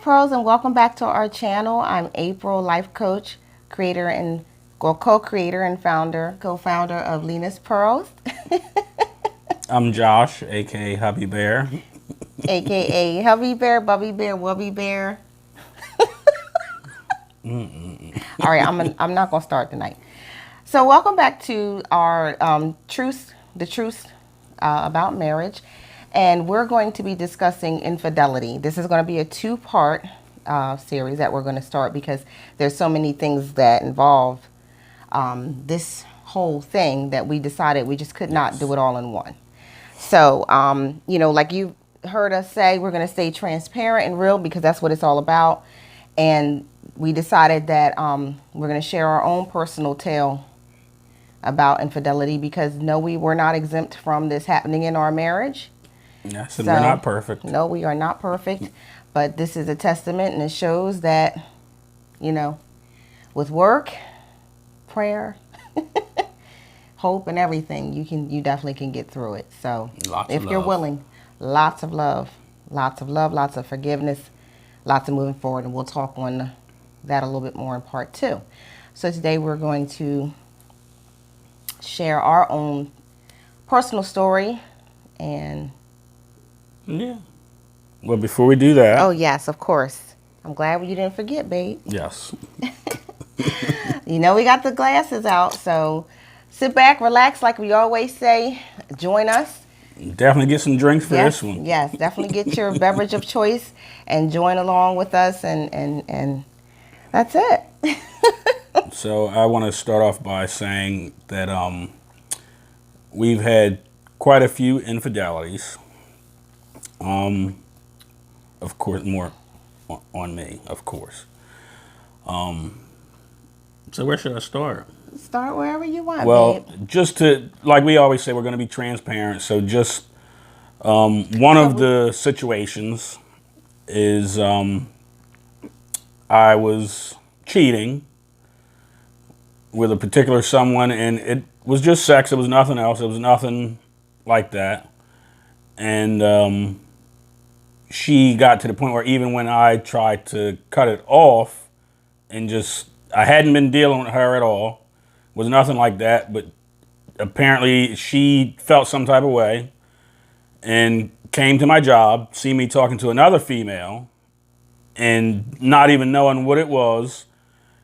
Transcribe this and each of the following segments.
pros, and welcome back to our channel. I'm April, life coach, creator and co-creator and co-founder of Lena's Pearls, I'm Josh, aka Hubby Bear. aka Hubby Bear, Bubby Bear, Wubby Bear. All right, I'm not gonna start tonight. So welcome back to our truth about marriage, and we're going to be discussing infidelity. This is going to be a two-part series that we're going to start because there's so many things that involve this whole thing that we decided we just could not do it all in one. So, like you heard us say, we're going to stay transparent and real because that's what it's all about. And we decided that we're going to share our own personal tale about infidelity because no, we were not exempt from this happening in our marriage. Yes, and we're not perfect. No, we are not perfect, but this is a testament, and it shows that, with work, prayer, hope, and everything, you definitely can get through it. So if you're willing, lots of love, lots of forgiveness, lots of moving forward, and we'll talk on that a little bit more in part 2. So today we're going to share our own personal story and yeah. Well, before we do that. Oh yes, of course. I'm glad you didn't forget, babe. Yes. We got the glasses out, so sit back, relax, like we always say. Join us. Definitely get some drinks for this one. Yes, definitely get your beverage of choice and join along with us, and that's it. So I want to start off by saying that we've had quite a few infidelities. Of course, more on me, of course. So where should I start? Start wherever you want, well, babe. Just to, like we always say, we're going to be transparent. So just one of the situations is I was cheating with a particular someone, and it was just sex. It was nothing else. It was nothing like that. And she got to the point where even when I tried to cut it off and I hadn't been dealing with her at all, was nothing like that, but apparently she felt some type of way and came to my job, see me talking to another female, and not even knowing what it was,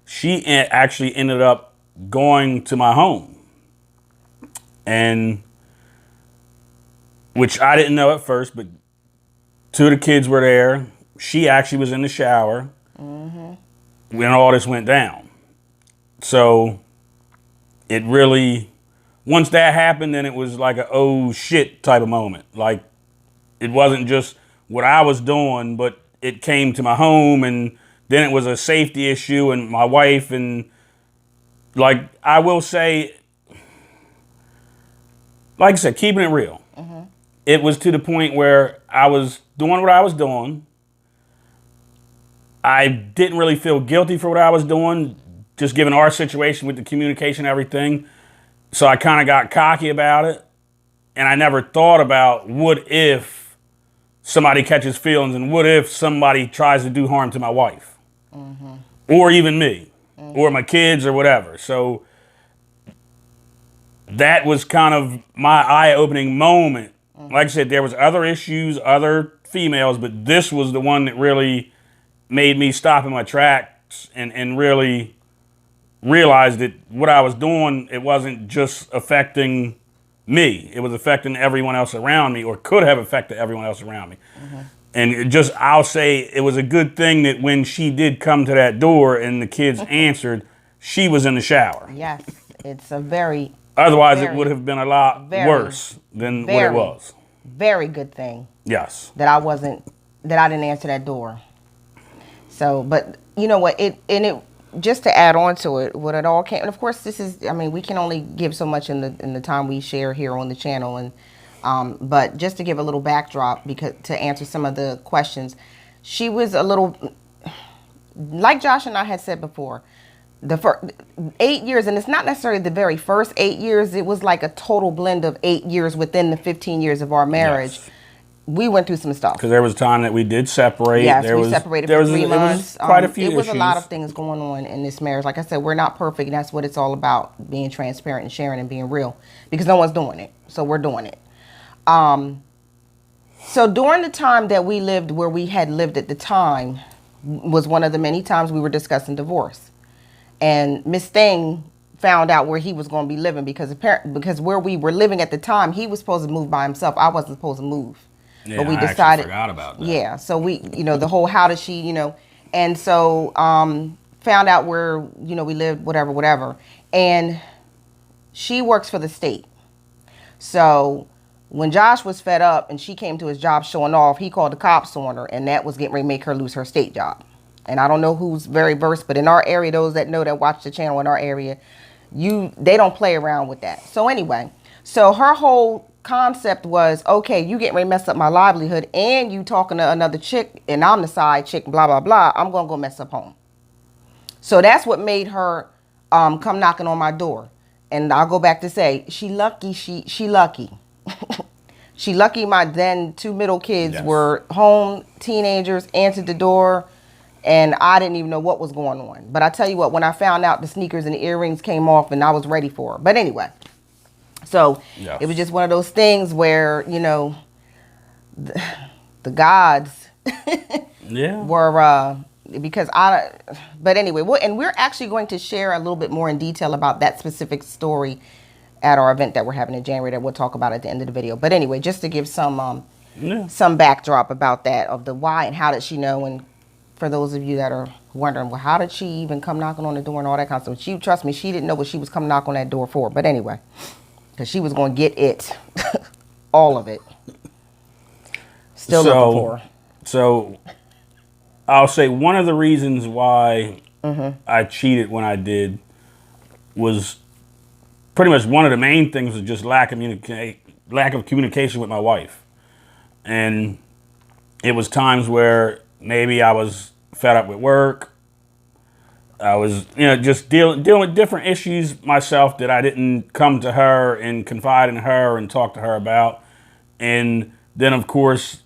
she actually ended up going to my home. And which I didn't know at first, but 2 of the kids were there. She actually was in the shower when all this went down. So it really, once that happened, then it was like a oh shit type of moment. Like it wasn't just what I was doing, but it came to my home, and then it was a safety issue, and my wife, and like I will say, like I said, keeping it real. It was to the point where I was doing what I was doing. I didn't really feel guilty for what I was doing, just given our situation with the communication and everything. So I kind of got cocky about it. And I never thought about what if somebody catches feelings, and what if somebody tries to do harm to my wife or even me or my kids or whatever. So that was kind of my eye-opening moment. Like I said, there was other issues, other females, but this was the one that really made me stop in my tracks and really realize that what I was doing, it wasn't just affecting me. It was affecting everyone else around me, or could have affected everyone else around me. And I'll say it was a good thing that when she did come to that door and the kids answered, she was in the shower. Yes, it's a very... Otherwise, it would have been a lot worse than what it was. Very good thing. Yes. That I didn't answer that door. So, but you know what? Just to add on to it, what it all came, and of course, we can only give so much in the time we share here on the channel, and but just to give a little backdrop, because to answer some of the questions, she was a little, like Josh and I had said before. The first 8 years, and it's not necessarily the very first 8 years, it was like a total blend of 8 years within the 15 years of our marriage. Yes. we went through some stuff. Because there was time that we did separate. Yes, there we was, separated there for was, 3 months. It was quite a few It was issues. a lot of things going on in this marriage. Like I said, we're not perfect, and that's what it's all about, being transparent and sharing and being real, because no one's doing it. So we're doing it. So during the time that we lived where we had lived at the time was one of the many times we were discussing divorce. And Miss Thing found out where he was going to be living because where we were living at the time, he was supposed to move by himself. I wasn't supposed to move. Yeah, but we I decided. actually forgot about that. Yeah, so we, the whole how did she, and so found out where, we lived, whatever. And she works for the state. So when Josh was fed up and she came to his job showing off, he called the cops on her, and that was getting ready to make her lose her state job. And I don't know who's very versed, but in our area, those that know that watch the channel in our area, they don't play around with that. So anyway, so her whole concept was, okay, you getting ready to mess up my livelihood, and you talking to another chick, and I'm the side chick, blah, blah, blah. I'm going to go mess up home. So that's what made her come knocking on my door. And I'll go back to say, she lucky. She lucky my then 2 middle kids were home, teenagers, answered the door, and I didn't even know what was going on. But I tell you what, when I found out, the sneakers and the earrings came off, and I was ready for her. But anyway, so it was just one of those things where, the gods were, but anyway, and we're actually going to share a little bit more in detail about that specific story at our event that we're having in January that we'll talk about at the end of the video. But anyway, just to give some backdrop about that, of the why and how did she know. And for those of you that are wondering, well, how did she even come knocking on the door and all that kind of stuff? Trust me, she didn't know what she was coming knock on that door for. But anyway, because she was going to get it, all of it. Still looking for her. So I'll say one of the reasons why I cheated when I did was pretty much one of the main things was just lack of communication with my wife. And it was times where maybe I was fed up with work. I was, just dealing with different issues myself that I didn't come to her and confide in her and talk to her about. And then, of course,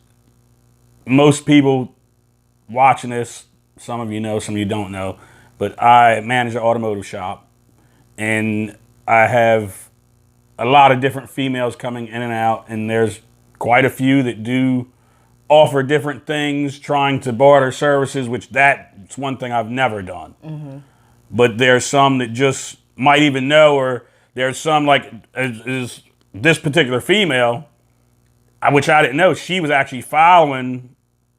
most people watching this, some of you know, some of you don't know, but I manage an automotive shop, and I have a lot of different females coming in and out, and there's quite a few that do offer different things, trying to barter services, which that's one thing I've never done. But there's some that just might even know, or there's some like is this particular female, which I didn't know, she was actually following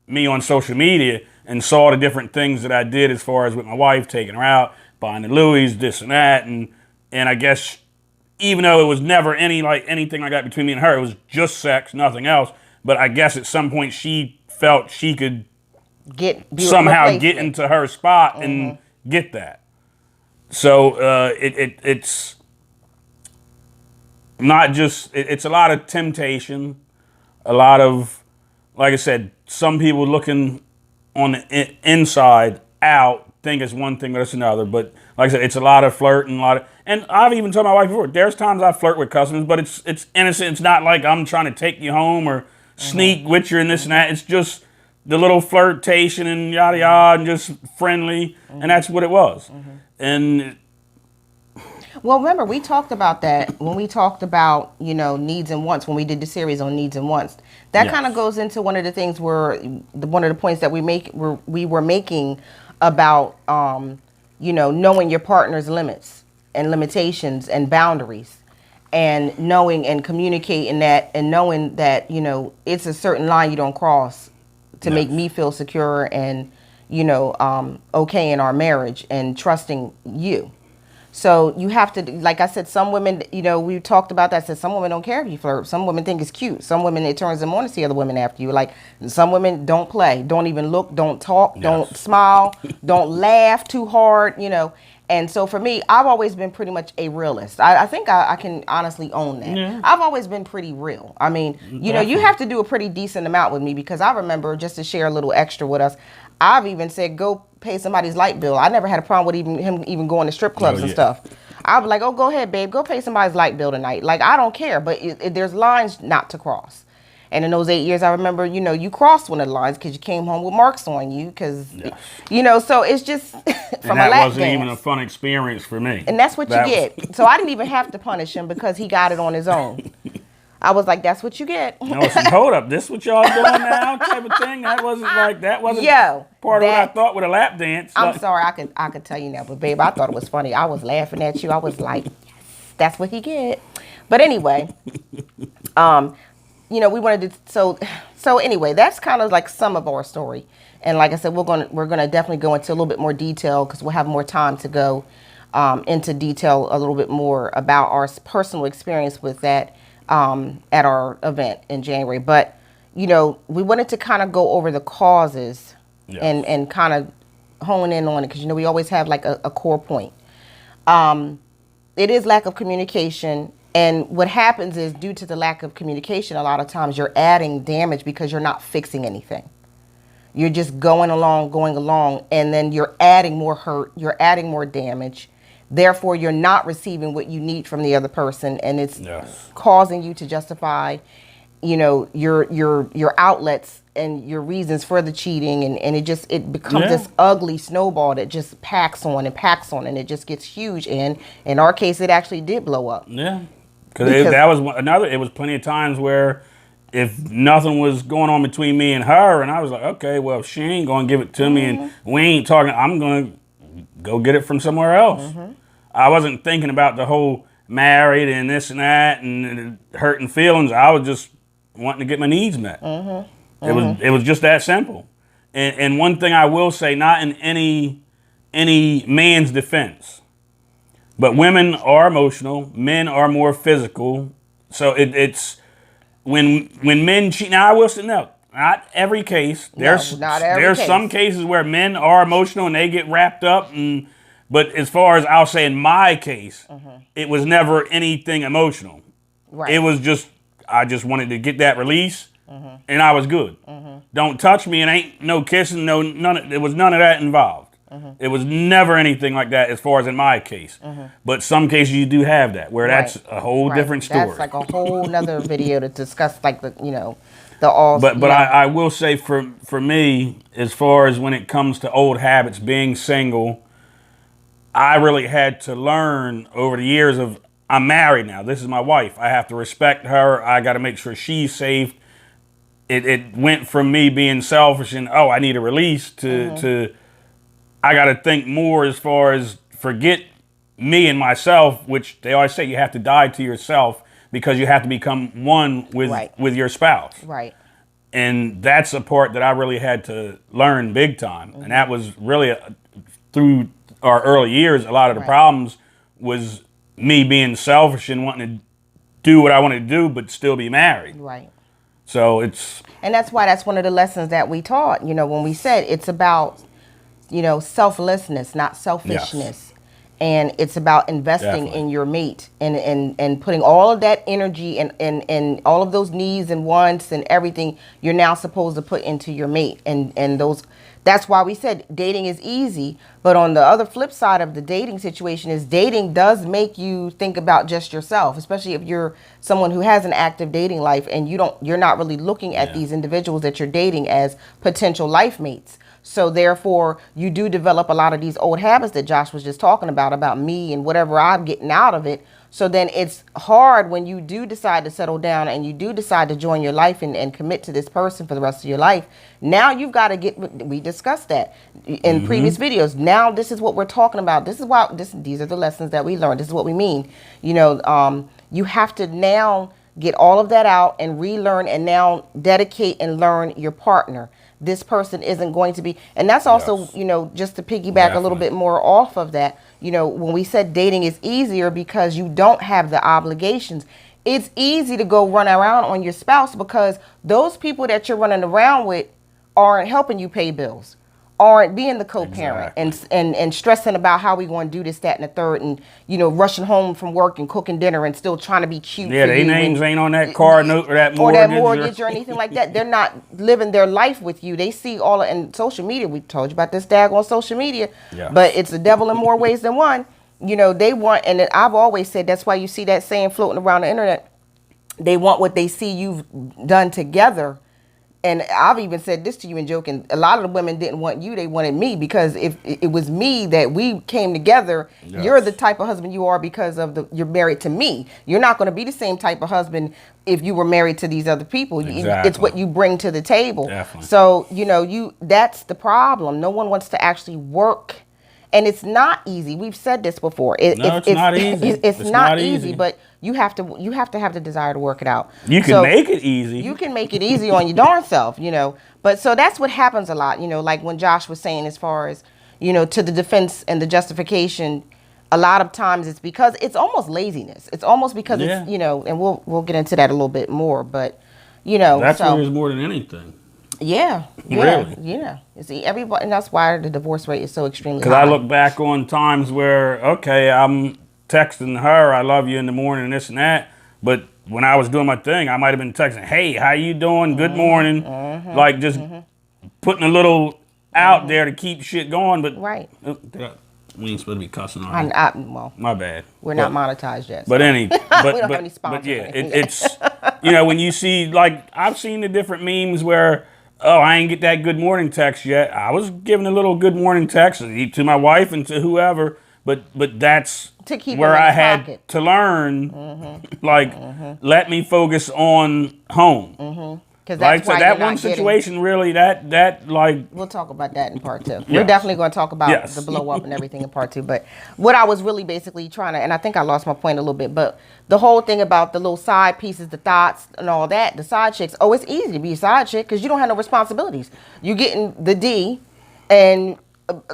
me on social media and saw the different things that I did as far as with my wife, taking her out, buying the Louis, this and that, and I guess even though it was never anything like that between me and her, it was just sex, nothing else. But I guess at some point she felt she could somehow get into her spot and get that. So it's not just, it's a lot of temptation, a lot of, like I said, some people looking on the inside out think it's one thing, but it's another. But like I said, it's a lot of flirting, and I've even told my wife before, there's times I flirt with customers, but it's innocent. It's not like I'm trying to take you home or sneak with you and this and that. It's just the little flirtation and yada yada and just friendly, and that's what it was. And well, remember, we talked about that when we talked about, needs and wants, when we did the series on needs and wants. That kind of goes into one of the things one of the points that we were making about, knowing your partner's limits and limitations and boundaries, and knowing and communicating that, and knowing that, it's a certain line you don't cross to make me feel secure and, okay in our marriage and trusting you. So you have to, like I said, some women, we talked about that. I said some women don't care if you flirt. Some women think it's cute. Some women, it turns them on to see other women after you. Like some women don't play, don't even look, don't talk, don't smile, don't laugh too hard, And so for me, I've always been pretty much a realist. I think I can honestly own that. Yeah. I've always been pretty real. I mean, you have to do a pretty decent amount with me, because I remember, just to share a little extra with us, I've even said, go pay somebody's light bill. I never had a problem with him going to strip clubs and stuff. I'd be like, oh, go ahead, babe, go pay somebody's light bill tonight. Like, I don't care, but there's lines not to cross. And in those 8 years, I remember, you crossed one of the lines because you came home with marks on you because, Yes. so it's just And from a that lap wasn't even a dance. fun experience for me. And that's what you That was get. So I didn't even have to punish him because he got it on his own. I was like, that's what you get. no, see, hold up, this what y'all doing now type of thing. That wasn't Yo, part of what I that thought with a lap dance. I'm Like, sorry, I could tell you now, but babe, I thought it was funny. I was laughing at you. I was like, yes, that's what he get. But anyway, we wanted to so anyway, that's kind of like some of our story. And like I said, we're gonna definitely go into a little bit more detail because we'll have more time to go into detail a little bit more about our personal experience with that at our event in January. But we wanted to kind of go over the causes yes. and kind of hone in on it because we always have like a core point. It is lack of communication, and what happens is due to the lack of communication, a lot of times you're adding damage because you're not fixing anything. You're just going along, and then you're adding more hurt, you're adding more damage. Therefore, you're not receiving what you need from the other person, and it's Yes. causing you to justify, your outlets and your reasons for the cheating, and it becomes Yeah. this ugly snowball that just packs on and packs on, and it just gets huge. And in our case, it actually did blow up. Yeah, Because that was another. It was plenty of times where if nothing was going on between me and her, and I was like, okay, well, if she ain't gonna give it to me, and we ain't talking, I'm gonna go get it from somewhere else. I wasn't thinking about the whole married and this and that and hurting feelings. I was just wanting to get my needs met. It was just that simple. And one thing I will say, not in any man's defense, but women are emotional, men are more physical. So it's when men cheat. Now I will say no, not every case. not every There's case. some cases where men are emotional and they get wrapped up. But as far as I'll say in my case, it was never anything emotional. right, It was just I just wanted to get that release, and I was good. Don't touch me, and ain't no kissing, no none. There was none of that involved. It was never anything like that as far as in my case. But some cases you do have that where that's a whole right. different story. That's like a whole nother video to discuss, like the all. But I will say for me, as far as when it comes to old habits, being single, I really had to learn over the years of I'm married now. This is my wife. I have to respect her. I got to make sure she's safe. It went from me being selfish and I need a release to I got to think more as far as forget me and myself, which they always say you have to die to yourself because you have to become one with your spouse. right. And that's a part that I really had to learn big time. And that was really through our early years, a lot of the problems was me being selfish and wanting to do what I wanted to do, but still be married. Right. So it's... And that's why that's one of the lessons that we taught, when we said it's about, selflessness, not selfishness. Yes. And it's about investing Definitely. in your mate and putting all of that energy and all of those needs and wants and everything you're now supposed to put into your mate. And those, that's why we said dating is easy. But on the other flip side of the dating situation is dating does make you think about just yourself, especially if you're someone who has an active dating life and you're not really looking at these individuals that you're dating as potential life mates. So therefore, you do develop a lot of these old habits that Josh was just talking about me and whatever I'm getting out of it. So then it's hard when you do decide to settle down and you do decide to join your life and commit to this person for the rest of your life. Now you've got to we discussed that in previous videos. Now this is what we're talking about. This is why these are the lessons that we learned. This is what we mean. You have to now get all of that out and relearn and now dedicate and learn your partner. This person isn't going to be, and that's also, just to piggyback a little bit more off of that, when we said dating is easier because you don't have the obligations, it's easy to go run around on your spouse because those people that you're running around with aren't helping you pay bills, aren't being the co-parent and stressing about how we going to do this, that, and the third, and rushing home from work and cooking dinner and still trying to be cute. Yeah, their names ain't on that car note or that mortgage or anything like that. They're not living their life with you. They see all in social media. We told you about this daggone social media, but it's the devil in more ways than one. They want, and I've always said that's why you see that saying floating around the internet. They want what they see you've done together. And I've even said this to you in joking. A lot of the women didn't want you; they wanted me, because if it was me that we came together, you're the Yes. type of husband you are because of you're married to me. You're not going to be the same type of husband if you were married to these other people. It's Exactly. what you bring to the table. Definitely. So that's the problem. No one wants to actually work. And it's not easy. We've said this before. No, it's not easy. It's It's not not easy, easy. but you have to have the desire to work it out. You can So make it easy. you can make it easy on your darn self, But so that's what happens a lot, like when Josh was saying, as far as, to the defense and the justification, a lot of times it's because it's almost laziness. It's almost because Yeah. it's, and we'll get into that a little bit more, but That's so what it is more than anything. yeah, Really? yeah. You see, everybody, and that's why the divorce rate is so extremely Because high. I look back on times where, okay, I'm texting her, I love you in the morning, and this and that. But when I was doing my thing, I might have been texting, hey, how you doing? Good morning. Like just putting a little out there to keep shit going. But Right. We ain't supposed to be cussing on it. Well, My bad. we're not monetized yet. But so. any, but, We don't have any but sponsors yeah, or anything. it's when you see, like, I've seen the different memes where, oh, I ain't get that good morning text yet. I was giving a little good morning text to my wife and to whoever, but that's To keep where him in I his had pocket. to learn, like, let me focus on home. Because Like, that's so why that you're one not getting- situation really, that like, We'll talk about that in part 2. We're Yes. definitely going to talk about Yes. the blow up and everything in part 2. But what I was really basically trying to, and I think I lost my point a little bit, but the whole thing about the little side pieces, the thoughts and all that, the side chicks, it's easy to be a side chick because you don't have no responsibilities. You're getting the D, and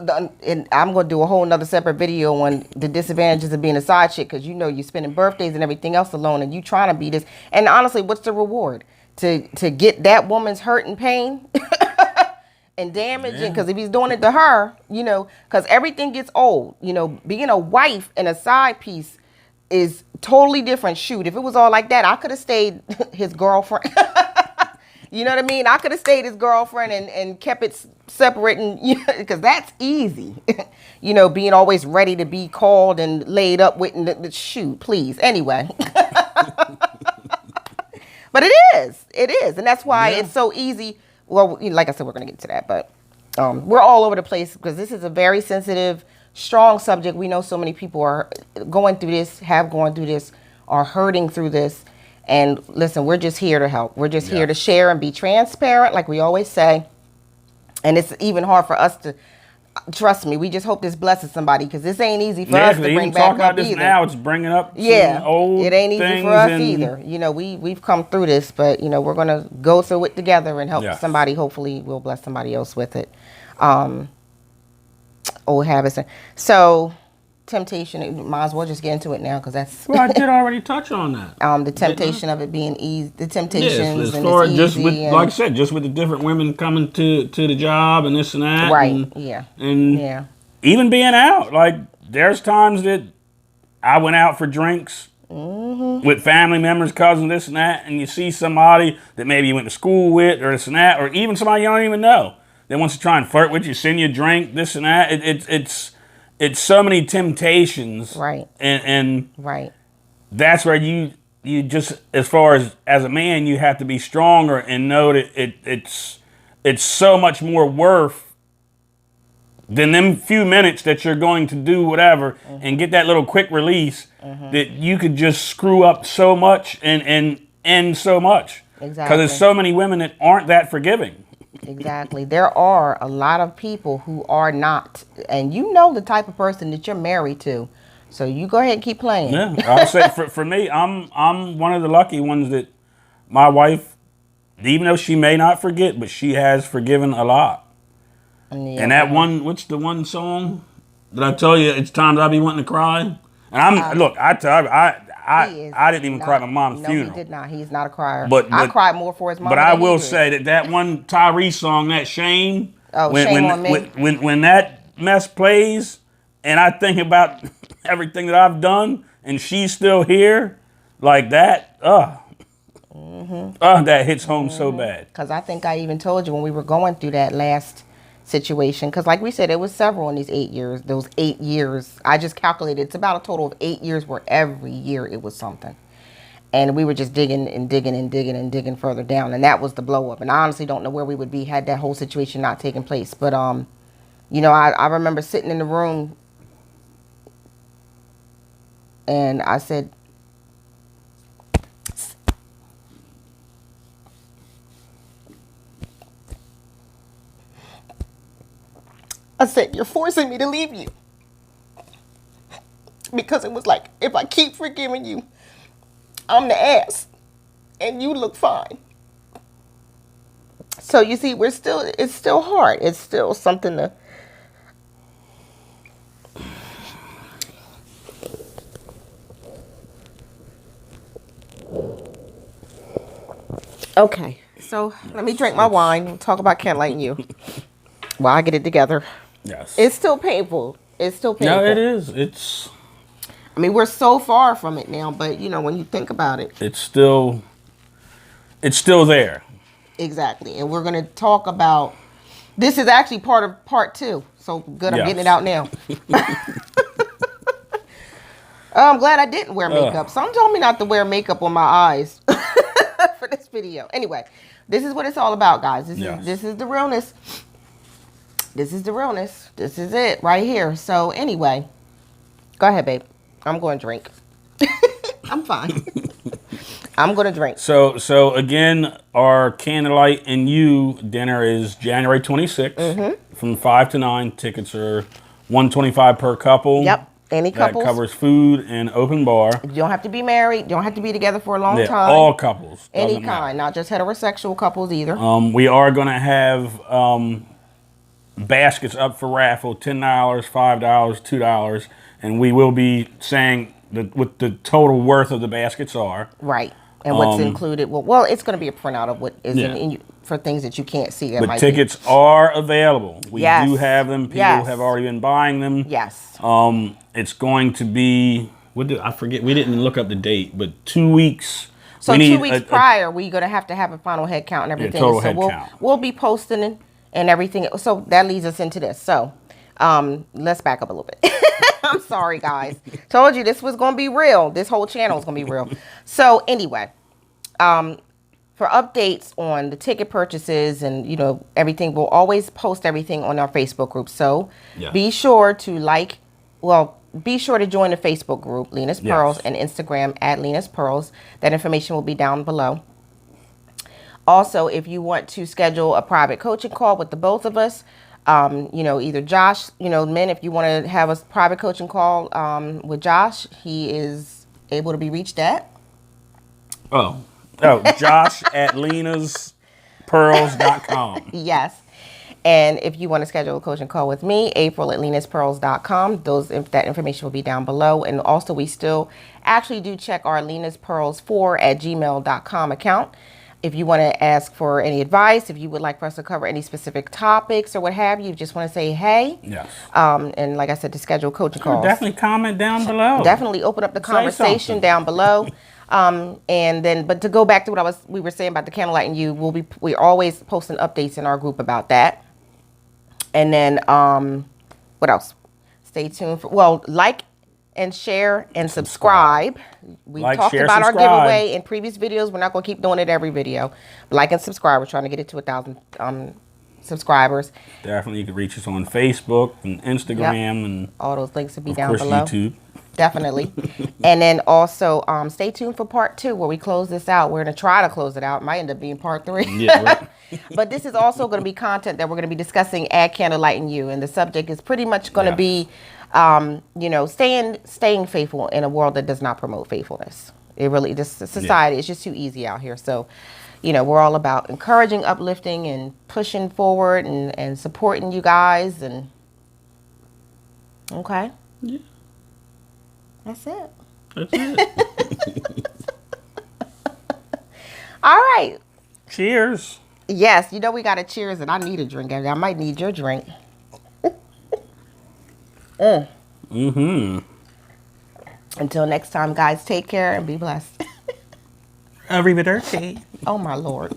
I'm going to do a whole nother separate video on the disadvantages of being a side chick, because you're spending birthdays and everything else alone, and you trying to be this. And honestly, what's the reward? To get that woman's hurt and pain and damage, because if he's doing it to her, because everything gets old. Being a wife and a side piece is totally different. Shoot, if it was all like that, I could have stayed his girlfriend. You know what I mean? I could have stayed his girlfriend and kept it separate, and because that's easy. Being always ready to be called and laid up with, and shoot, please. Anyway. But it is, and that's why it's so easy. Well, like I said, we're going to get to that, but we're all over the place because this is a very sensitive, strong subject. We know so many people are going through this, have gone through this, are hurting through this. And listen, we're just here to help. We're just here to share and be transparent, like we always say. And it's even hard for us to, trust me, we just hope this blesses somebody, because this ain't easy for us to bring even back talking about up this either. now, it's bringing up Yeah, some old it ain't easy things for us and- either. We've come through this, but we're gonna go through it together and help Yes. somebody. Hopefully, we'll bless somebody else with it. Old habits. So, temptation. Might as well just get into it now, because that's Well, I did already touch on that. the temptation of it being easy. The temptations Yes, as and far it's as just easy with, and, like I said, just with the different women coming to the job and this and that. right. And, Yeah. And Yeah. even being out, like there's times that I went out for drinks with family members, cousins, this and that, and you see somebody that maybe you went to school with or this and that, or even somebody you don't even know that wants to try and flirt with you, send you a drink, this and that. It's so many temptations, Right. And Right. that's where you just, as far as a man, you have to be stronger and know that it's so much more worth than them few minutes that you're going to do whatever and get that little quick release that you could just screw up so much and end so much. Exactly. Because there's so many women that aren't that forgiving. Exactly. There are a lot of people who are not, and the type of person that you're married to. So you go ahead and keep playing. Yeah, I'll say for me, I'm one of the lucky ones that my wife, even though she may not forget, but she has forgiven a lot. Yeah. And that one, what's the one song that I tell you, it's times I be wanting to cry? And I tell you, I didn't even cry at my mom's funeral. No, he did not. He's not a crier. But I cried more for his mom. But I will say that one Tyrese song, that Shame, Oh, Shame on Me. when that mess plays, and I think about everything that I've done, and she's still here, like that, that hits home so bad. Because I think I even told you when we were going through that last situation, because like we said, there was several in these 8 years. Those 8 years, I just calculated, it's about a total of 8 years where every year it was something. And we were just digging and digging and digging and digging further down. And that was the blow up. And I honestly don't know where we would be had that whole situation not taken place. But, you know, I remember sitting in the room and I said, you're forcing me to leave you. Because it was like, if I keep forgiving you, I'm the ass. And you look fine. So you see, it's still hard. It's still something to. Okay, so let me drink my wine. We'll talk about Can't Lighten You while I get it together. Yes. It's still painful. It's still painful. No, it is. I mean, we're so far from it now, but you know, when you think about it, It's still there. Exactly. And we're going to talk about, this is actually part of part 2. So good, I'm getting it out now. I'm glad I didn't wear makeup. Some told me not to wear makeup on my eyes for this video. Anyway, this is what it's all about, guys. This is the realness. This is the realness. This is it right here. So anyway, go ahead, babe. I'm going to drink. I'm fine. I'm going to drink. So again, our Candlelight and You dinner is January 26th from 5 to 9. Tickets are $125 per couple. Yep. Any couples. That covers food and open bar. You don't have to be married. You don't have to be together for a long time. All couples. Any kind, matter. Not just heterosexual couples either. We are going to have baskets up for raffle, $10, $5, $2. And we will be saying what the total worth of the baskets are. Right. And what's included. Well, it's going to be a printout of what is in for things that you can't see. But tickets are available. We do have them. People have already been buying them. Yes. It's going to be, I forget, we didn't look up the date, but 2 weeks. So 2 weeks prior, we're going to have a final head count and everything. Total head count. We'll be posting and everything. So that leads us into this. So let's back up a little bit. I'm sorry, guys. Told you this was going to be real. This whole channel is going to be real. So anyway, for updates on the ticket purchases and, you know, everything, we'll always post everything on our Facebook group. So be sure to be sure to join the Facebook group, Lena's Pearls, and Instagram at Lena's Pearls. That information will be down below. Also, if you want to schedule a private coaching call with the both of us, you know, either Josh, you know, men, if you want to have a private coaching call with Josh, he is able to be reached at. Josh at lenaspearls.com. Yes. And if you want to schedule a coaching call with me, April at lenaspearls.com. That information will be down below. And also, we still actually do check our lenaspearls4@gmail.com account. If you want to ask for any advice, if you would like for us to cover any specific topics or what have you, just want to say hey. Yes. And like I said, to schedule coaching calls. Definitely comment down below. Definitely open up the conversation down below. And then, but to go back to what we were saying about the Candlelight and You, we're always posting updates in our group about that. And then, what else? Stay tuned for, like and share and subscribe. We talked about our giveaway in previous videos. We're not going to keep doing it every video. Like and subscribe. We're trying to get it to 1,000 subscribers. Definitely, you can reach us on Facebook and Instagram and all those links will be down below. YouTube. Definitely. And then also stay tuned for part 2 where we close this out. We're going to try to close it out. It might end up being part 3. Yeah, right. But this is also going to be content that we're going to be discussing at Candlelight and You. And the subject is pretty much going to be, you know, staying faithful in a world that does not promote faithfulness. It really, this society is just too easy out here. So, you know, we're all about encouraging, uplifting, and pushing forward and supporting you guys. And okay. Yeah. That's it. That's it. All right. Cheers. Yes, you know we got to cheers, and I need a drink. I might need your drink. Until next time, guys, take care and be blessed. Arrivederci. Oh, my Lord.